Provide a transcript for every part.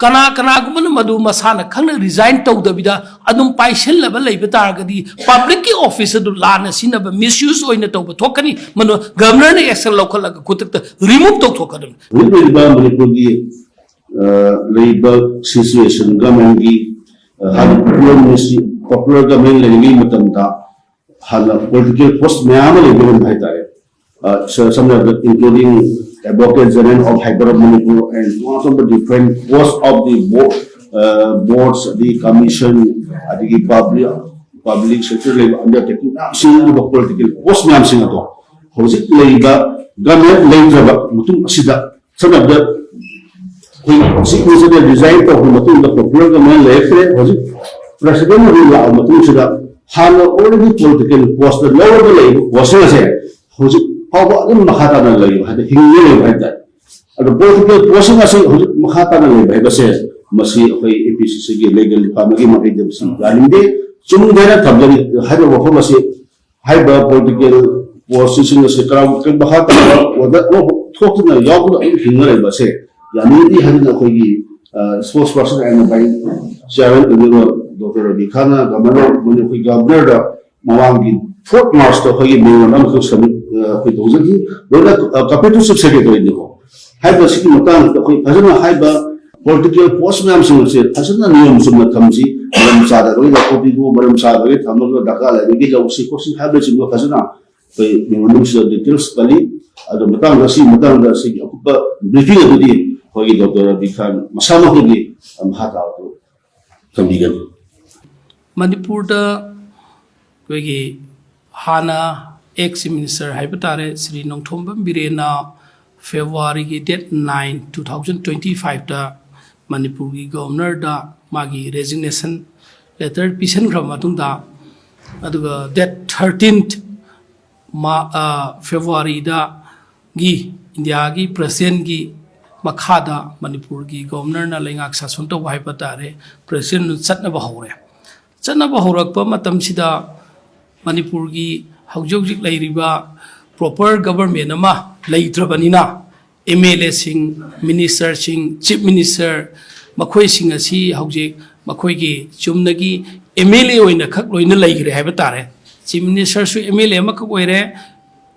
कना कनागुमन मधु मसाना खंगना resign तौदबिदा अदुम पाइसेल्लबा लैबा तारगदी public की office अदु लाना सिनबा मिसयूज ओइना तौबा थोकनी मनो गवर्नर ने एक्शन लौखलगा कुतक रिमूव तौथोकदम विबा मणिपुर की लेबर सिचुएशन गवर्नमेंट की पॉपुलर गवर्नमेंट लेनी मतमता हाना पॉलिटिकल पोस्ट मयाम लेबन भाईतारे including Advocate General of High Court of Manipur and lots of the different posts of the boards, the commission, the public sector undertaking, seeing the political post ma'am Singapore. How's it labor, government labor, Mutum Sida, some of the sequence of the design of Mutum, the popular government labor, was it President of Mutum Sida, had already political post, the lower the labor was there. How's it? How about the Mahatan labor? Had a hinge like that. And the political portion of Mahatan labor says, Masi, APCC, legal family agency, running day, Sumdera Tablet, had a Wahomasi, hyper political position as a crowd, Mahatan, or that talking a young finger, say, Yamidi had a spokesperson and by Sharon, Dr. Bikana, Governor Mawangi, Fort Master, Hoy, Summit. Capital Secretary Hyper City Matan, Hazana Hyper political post ma'am said, Hazana Nium Summa Kamsi, Madam Sada, Kopigo, Madam Sada, Tamago, Dakala, the Gita of Sikosi habits in Hazana, the details, Kali, the Matan, the Sea Matan, the City of briefing of the day, for you, Dr. Bikan, Masama Higi, and Hata to begin. Manipur, the Hana. Ex-Minister Hypatare Sri Nongthombam Birena February date 9, 2025 da Manipur ki Governor da magi resignation letter pisan kramatung da aduga date 13th February da gi India ki President ki makhada Manipur ki Governor na lengak sason to Hypatare President satna bahore pa matam sida Manipur ki Haujok Lairiba proper government ama Laitrabanina MLA sing minister sing chief minister Makoi sing asi Haujik Makoi ki Chumnagi MLA oina khak loina laigre habatare chief minister su MLA makoire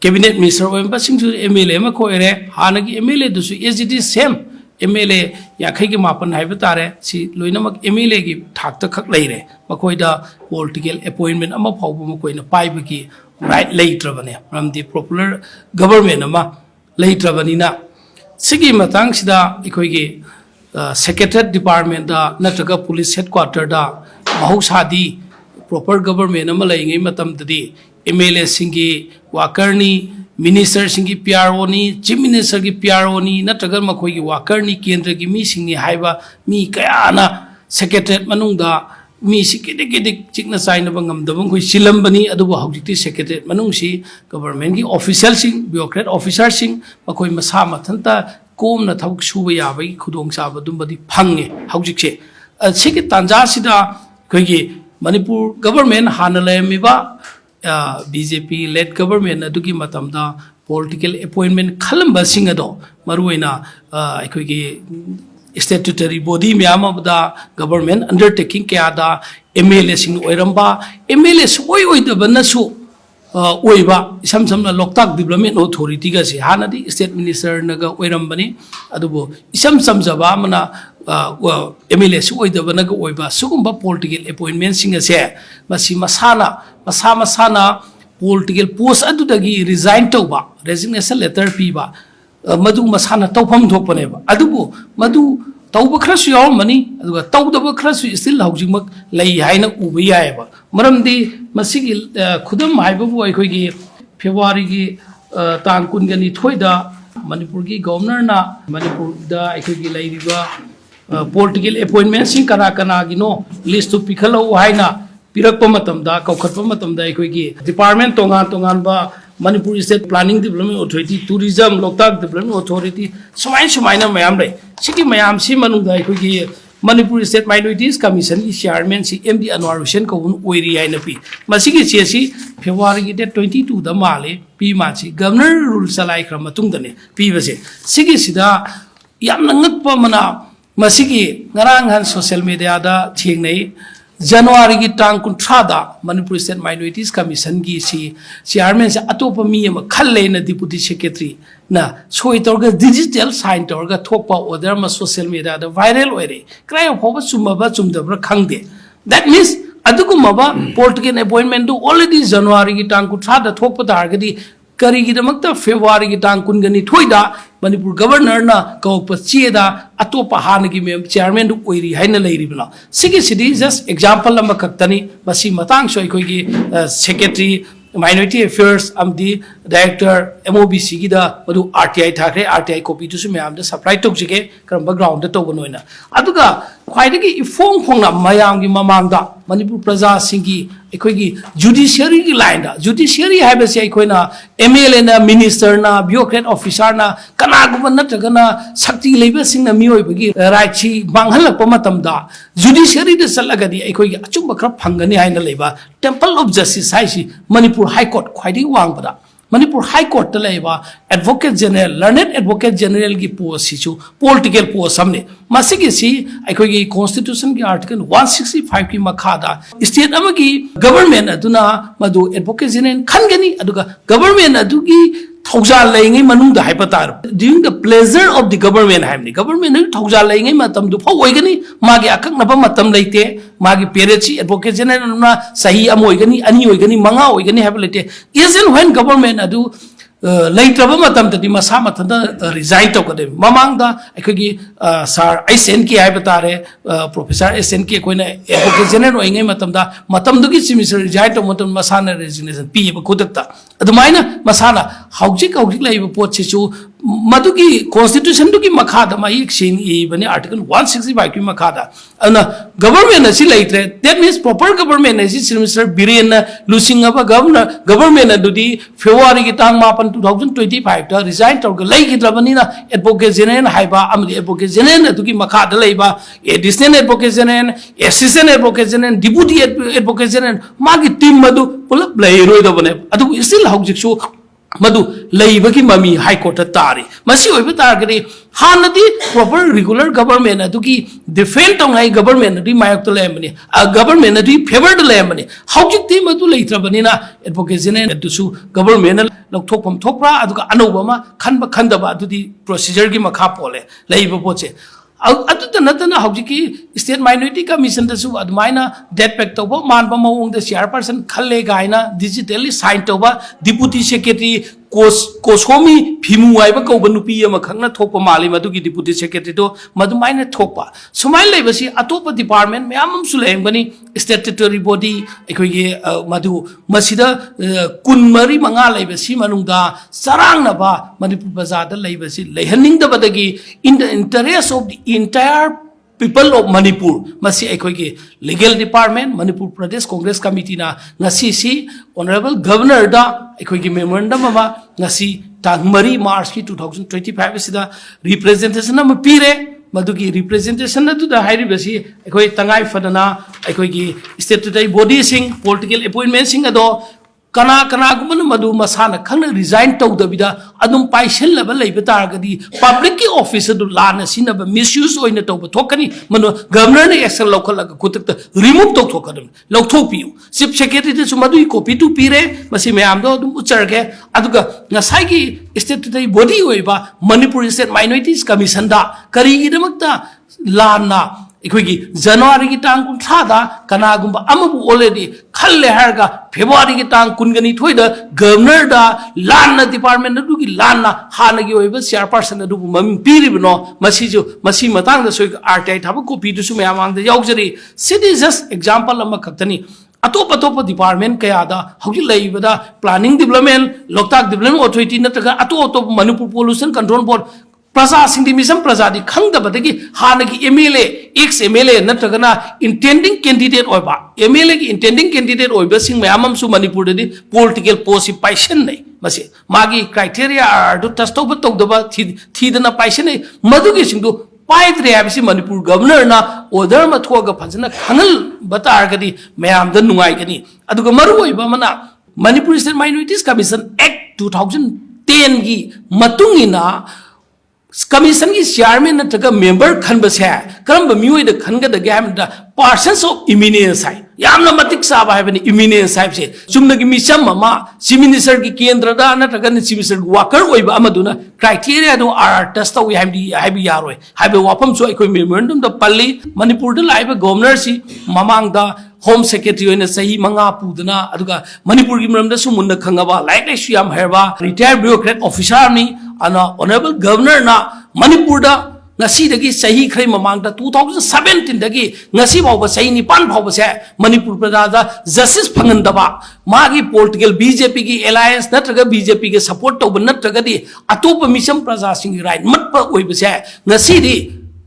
cabinet minister oimba sing su MLA makoire hanagi MLA dusu is it same MLA yakhai ki mapan habatare si loina mak MLA ki thakta khak laire makoida political appointment ama phawbu makoina paiba ki right later from the popular government ama later banina sigi matang sida ikoigi secretariat department da natraga police headquarter da mahusadi proper government ama laingai matam dadi MLA singi wakarni minister singi PRO ni chief minister ki PRO ni natraga makoigi wakarni kendra ki mi singi haiba mi kaya na secretariat manungda mi sikide chikna saina bangam dabang koi silam bani aduba hawjikti secretary manung si government ki official sing bureaucrat officer sing makoi masa mathanta komna thawk suba yabai khudong saba dumbadi phange hawjikse sigi tanja sida koi gi Manipur government hanale miba BJP led government adugi matamda political appointment khalamba singado maruina koi gi statutory body miyam da government undertaking kya da MLA sing oiramba MLA soi da banasu oiba isam na Loktak Development Authority ga si hanadi state minister naga oirambani adubo isam jaba mana MLA soi da banaga oiba sugumba political appointment sing ase masi masana political post adudagi resign tauba resignation letter piba madu masana tawpham thokpaneba adubu madu tawba khrasu yawmani aduga tawdaba khrasu still hawjingmak lei haina uba yaiba maramdi masigi khudam haibabu aikoigi February gi tang kungani thoida Manipur gi governor na Manipur da aikoigi lairiba political appointment sing kana gi no list to pikhalo haina pirakpa matamda kaukhatpa matamda aikoigi department tongan ba Manipur State Planning Development Authority, Tourism, Loktak Development Authority, Sumaina Mayamre, Siki Mayam Si Manunga, Manipur State Minorities Commission, Chairman Si MD Anwar Hussain Kawun Oiri Ainapi. Masiki Chesi, February 22 the Male, P Machi, Governor Rule Salai Kramatungane, P Vase. Siki Sida Yamnangat Pamana, मसीगी ngarang han social media da thingnei January की टांग कुंथ्रादा Manipur state minorities commission की chairman से अतोप मी खल्ले न deputy secretary ना सोई तौर digital sign तौर थोप ऑर्डर में सोशल मीडिया वायरल होरे क्राइ फाव चुमबा चुमदब्रा खंगदे दैट मीन्स अदुगुमबा पॉलिटिकल अपॉइंटमेंट दु ऑलरेडी जनवरी की टांग कुंथ्रादा थोप तारगदी करीगिदमक्ता फेब्रुआरी की टांग कुनगनी थोइदा मणिपुर गवर्नर ना कौप चेदा अतोप हानगी मेम चेयरमैन दु ओइरी हाइना लेरिबना सिगी सिदी जस्ट एग्जांपल अमा खक्तनी मसी मतांग सो अखोइगी सेक्रेटरी माइनॉरिटी अफेयर्स अमदी डायरेक्टर एमओबीसी की दा मदु आरटीआई थाखरे आरटीआई कॉपी दुसु मैम दा सप्लाई तौजिगे करम ग्राउंड दा तौबनोइना अदुगा ख्वाइदगी इफोंग फोंगना मयाम की ममांगदा मणिपुर प्रजा सिंगी अखोइगी जुडिशियरी की लाइन दा जुडिशियरी हाइबसे अखोइना एमएलए ना मिनिस्टर ना ब्यूरोक्रेट ऑफिसर ना कनागुब नत्रगना शक्ति लेबे सिंगना मियोइबगी राइट छि मांगहलप मतमदा जुडिशियरी दा चलगदी अखोइगी अचुम खर फंगनी हाइना लेबा टेंपल ऑफ जस्टिस हाइसि मणिपुर हाई कोर्ट ख्वाइदगी वांगबदा मणिपुर हाई कोर्ट लेबा advocate general learned advocate general की पोस्ट सिचु पॉलिटिकल पोस्ट हमने मसिगी सी अखोइगी कॉन्स्टिट्यूशन की आर्टिकल 165 की मखादा स्टेट अमगी गवर्नमेंट अदुना मदु एडवोकेट जनरल खनगनी अदुगा गवर्नमेंट अदुगी थौजाल लेंगे मनुंग दा हाइपतार during the pleasure of the government हाइमनी गवर्नमेंट ने थौजाल लेंगे मतम दु फौ ओइगनी मागे अककनबा मतम लेते मागे पेरेची एडवोकेट जनरल ना सही अम ओइगनी अनि ओइगनी मंगा ओइगनी हाइब लेते इज इन व्हेन गवर्नमेंट अदु लेट्रब मतम तदि मसा मतदा रिजाइन तौकदे ममांगदा अखोगी सर एसएन की हाइबतारे प्रोफेसर एसएन की कोइना एडवोकेट जनरल ओइंगे मतमदा मतमदुगी चिमिसर रिजाइन तौ मतम मसाना रेजिग्नेशन पीब खुदक्ता अदुमाइना मसाना हौजिक लेब पोचिचु मदुगी कॉन्स्टिट्यूशन दुगी मखादा माइक सिंग इबने आर्टिकल 165 की मखादा अना गवर्नमेंट असि लेत्रे दैट मीन्स प्रॉपर गवर्नमेंट असि मिनिस्टर बिरेन लुसिंग अब गवर्नमेंट अदुदी फेब्रुआरी की टांग 2025 दा रिजाइन तौर लेगिद्रबनिना एडवोकेट जनरल हाइबा अमदि एडवोकेट जनरल अदुगी मखादा लेबा additional advocate general assistant advocate general deputy advocate general मागी टीम मदु पुलप लेरोइदबने अदु स्टिल हौजिकसु मधु लेबगी ममी हाई कोर्ट तारी मसी होइबे तारगदी हानदी प्रॉपर रेगुलर गवर्नमेंट अदुगी डिफेंड तौनाई गवर्नमेंट अदुगी मायक तो लेमनी गवर्नमेंट अदुगी फेवर द लेमनी हौजिकती मधु लेत्रबनिना एडवोकेट जनरल अदुसु गवर्नमेंट लौथोकफम थोकरा अदुगा अनौबमा खनबा खंदबा अदुदी प्रोसीजर की मखा पोले लेइबो पोचे नतना हौजिकी स्टेट माइनॉरिटी कमीशन दसु अदमाइना डेट पैक तौबा मानबा मवोंग द चेयरपर्सन खल्ले गाइना डिजिटली साइन तौबा डिप्यूटी सेक्रेटरी कोसोमी फिमु आइबा कौबा नुपी अमा खंगना थोकपा माले मदुगी डिप्यूटी सेक्रेटरी तो मदुमाइना थोकपा सुमाइ लेबसी अतोपा डिपार्टमेंट मयाम सुलेंगनी स्टैट्यूटरी बॉडी अखोइगे मदु मसिदा कुनमरी मंगा लेबसी मनुंगा सरांगनबा मणिपुर बाजारदा लेबसी लेहनिंगदबदगी in the interest of the entire people of Manipur masi akhoi legal department Manipur Pradesh Congress Committee na ngasi si honorable governor da akhoi memorandum ama ngasi tang mari March ki 2025 sida representation na pire madugi representation na da hairi basi akhoi tangai fadana akhoi statutory body sing political appointment sing ado कना कना गुमन मधु मसाना खंग resign तौदबिदा अदुम पाइसेल label लेबे तारगदी public की office दु लाना सिनब misuse ओइना तौब थोकनी मनो governor ने action लौखलग कुतक remove तौ थोकदम लौथोपियु chief secretary दु मधु कॉपी टू पीरे मसी मैम दो अदुम उचरगे अदुगा नसाइगी स्टेटुटरी बॉडी ओइबा मणिपुर स्टेट माइनॉरिटीज कमीशन दा करीगिदमक्ता लाना अखोगी जनवरी की टांग 3 कनागुंबा अमबु ऑलरेडी खल्ले हरगा फेब्रुआरी की टांग 2 थोइदा गवर्नर दा लान डिपार्टमेंट दुगी लान हानगी ओइबा चेयरपर्सन दुबु मम पीरिबनो मसिजु मसी मतंग द सोइ आरटीआई थाबु कॉपी दुसु मयामांग द याउजरी सिटी जस्ट एग्जांपल अमा खक्तनी अतोप अतोप डिपार्टमेंट कयादा हौजि लेइबदा planning development Loktak development authority नतगा अतोप मणिपुर पोल्यूशन कंट्रोल बोर्ड प्रजा सिंधी मिसम प्रजा दी खंगदबदगी हानगी एमएलए एक्स एमएलए नत्रगना इंटेंडिंग कैंडिडेट ओइबा एमएलए की इंटेंडिंग कैंडिडेट ओइबा सिंग मयामम सु मणिपुर दि पॉलिटिकल पोस्ट पाइसन नै मसे मागी क्राइटेरिया आर दु टस्टोब तौदबा थीदना पाइसन नै मदुगी सिंदु पाइद्रे हाबिसि मणिपुर गवर्नर ना ऑर्डर मा थोगा फजना खंगल बतारगदी मयाम द नुंगाइगनी अदुगा मरु ओइबा मना Manipur state minorities commission act 2010 की मतुंगिना कमीशन की चेयरमैन नत्रगा मेंबर खनबसे करम मियोइद खनगदगे हाइबदा पर्सन्स ऑफ इमिनेंस है यामना मतिक साबा है बनी इमिनेंस है से चुमनगी मिसम मा चीफ मिनिस्टर की केंद्रदा नत्रगा चीफ मिनिस्टर वाकर ओइबा अमदुना क्राइटेरिया दो आर टेस्ट तौ Hibi यारोय highway वाफम so अखोय memorandum the पल्ली मणिपुर द लाइब गवर्नर सी ममांगदा होम सेक्रेटरी होने सही मंगा पुदना अदुगा मणिपुर की मरमदा सुमुंदा खंगबा लाइक लाइक याम हेरबा रिटायर्ड ब्यूरोक्रेट ऑफिसर नि अना ऑनरेबल गवर्नर ना मणिपुर दा ngasi sahi khre mamang da 2017 dagi ngasi bawba sahi ni pan bawba se manipur prada justice phangan daba magi political bjp ki alliance natraga bjp ke support to natraga di atop mission praja sing right mat pa oi ba se ngasi di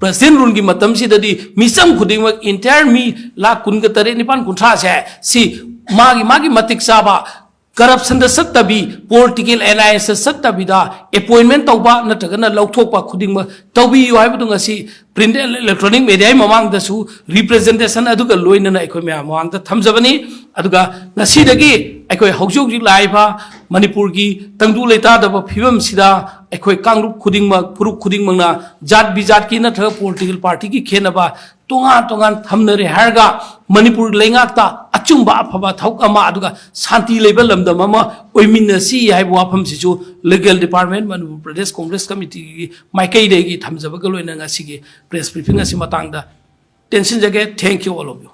president rule ki matam si dadi mission khuding mak entire mi la kun ga tare ni pan kuntra se si magi matik saba corruption da sattabi political alliance sattabi da appointment tawba natragana lawthokpa khudingma tawbi yu haibu ngasi print electronic media mamang da su representation aduga loina na ekoi ma mamang da thamjabani aduga ngasi dagi ekoi hojok ji laiba manipur ki tangdu leita da phibam sida ekoi kangrup khudingma puruk khudingma na jat bijat ki na thag political party ki khenaba tongan thamnare harga manipur leingakta achumba afaba thok ama aduga shanti level lamdam ama oiminasi haibu afam sichu legal department manipur pradesh congress committee ki maikai de ki thamjaba ga loina ngasi ki press briefing asi matang da tension jage thank you all of you